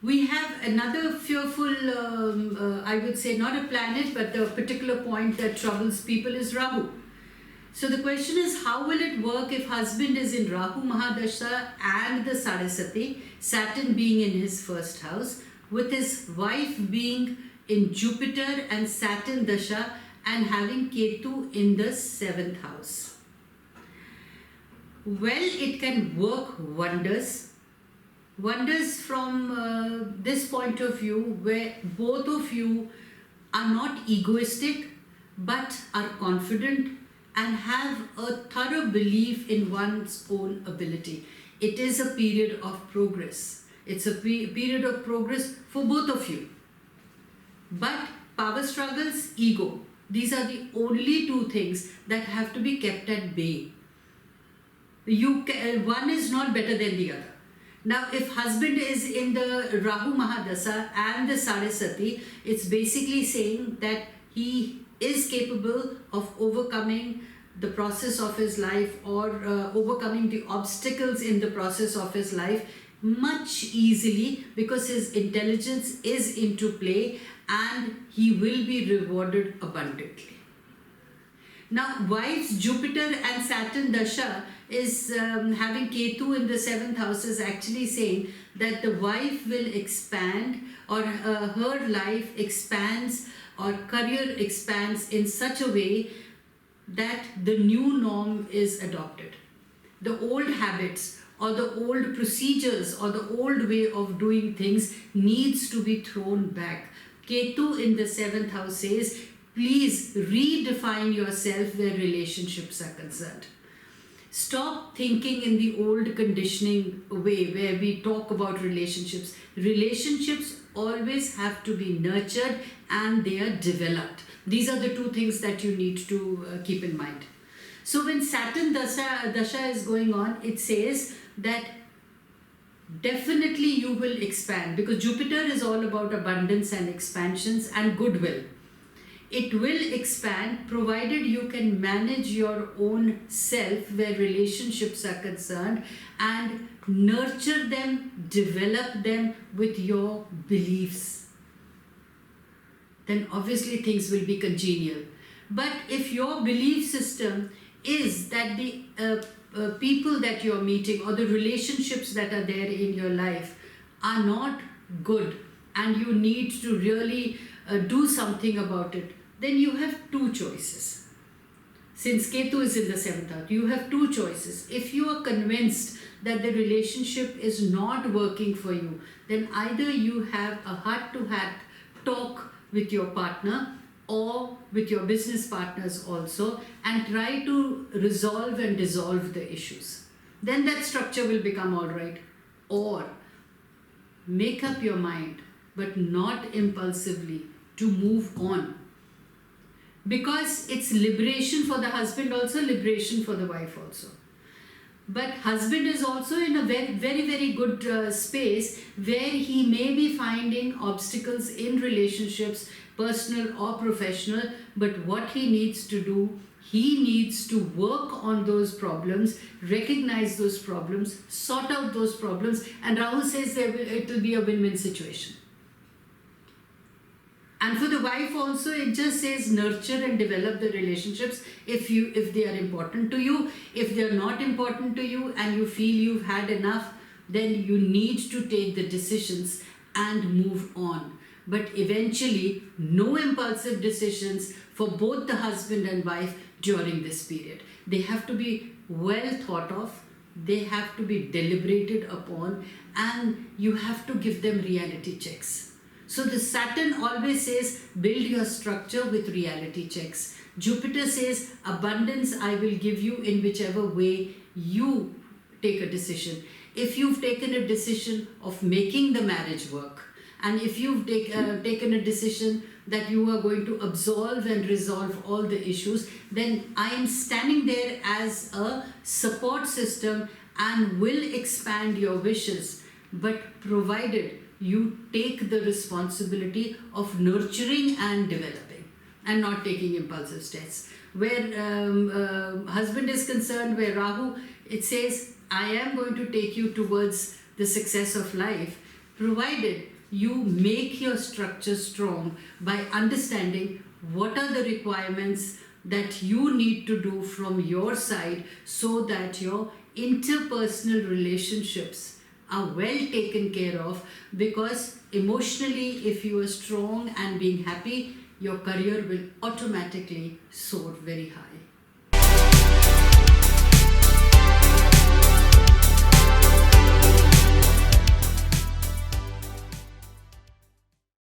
We have another fearful, I would say, not a planet, but the particular point that troubles people is Rahu. So the question is, how will it work if husband is in Rahu Mahadasha and the Saraswati, Saturn being in his first house, with his wife being in Jupiter and Saturn Dasha and having Ketu in the 7th house? Well, it can work wonders. Wonders from this point of view, where both of you are not egoistic but are confident and have a thorough belief in one's own ability. It is a period of progress. It's a period of progress for both of you. But power struggles, ego, these are the only two things that have to be kept at bay. One is not better than the other. Now, if husband is in the Rahu Mahadasa and the Saraswati, it's basically saying that he is capable of overcoming the process of his life or overcoming the obstacles in the process of his life much easily, because his intelligence is into play and he will be rewarded abundantly. Now, wife's Jupiter and Saturn Dasha is having Ketu in the 7th house, is actually saying that the wife will expand, or her life expands, or career expands in such a way that the new norm is adopted. The old habits or the old procedures or the old way of doing things needs to be thrown back. Ketu in the 7th house says, please redefine yourself where relationships are concerned. Stop thinking in the old conditioning way where we talk about relationships. Relationships always have to be nurtured and they are developed. These are the two things that you need to keep in mind. So when Saturn Dasha is going on, it says that definitely you will expand, because Jupiter is all about abundance and expansions and goodwill. It will expand provided you can manage your own self where relationships are concerned and nurture them, develop them with your beliefs. Then obviously things will be congenial. But if your belief system is that the people that you're meeting or the relationships that are there in your life are not good and you need to really do something about it, then you have two choices. Since Ketu is in the 7th house, you have two choices. If you are convinced that the relationship is not working for you, then either you have a heart-to-heart talk with your partner or with your business partners also and try to resolve and dissolve the issues. Then that structure will become all right. Or make up your mind, but not impulsively, to move on. Because it's liberation for the husband also, liberation for the wife also. But husband is also in a very, very, very good space where he may be finding obstacles in relationships, personal or professional, but what he needs to do, he needs to work on those problems, recognize those problems, sort out those problems, and Rahu says it will be a win-win situation. And for the wife also, it just says nurture and develop the relationships if they are important to you. If they are not important to you and you feel you've had enough, then you need to take the decisions and move on. But eventually, no impulsive decisions for both the husband and wife during this period. They have to be well thought of, they have to be deliberated upon, and you have to give them reality checks. So the Saturn always says, build your structure with reality checks. Jupiter says, abundance I will give you in whichever way you take a decision. If you've taken a decision of making the marriage work, and if you've taken a decision that you are going to absolve and resolve all the issues, then I am standing there as a support system and will expand your wishes, but provided you take the responsibility of nurturing and developing and not taking impulsive steps. Where husband is concerned, where Rahu, it says, I am going to take you towards the success of life, provided you make your structure strong by understanding what are the requirements that you need to do from your side so that your interpersonal relationships are well taken care of, because emotionally if you are strong and being happy, your career will automatically soar very high.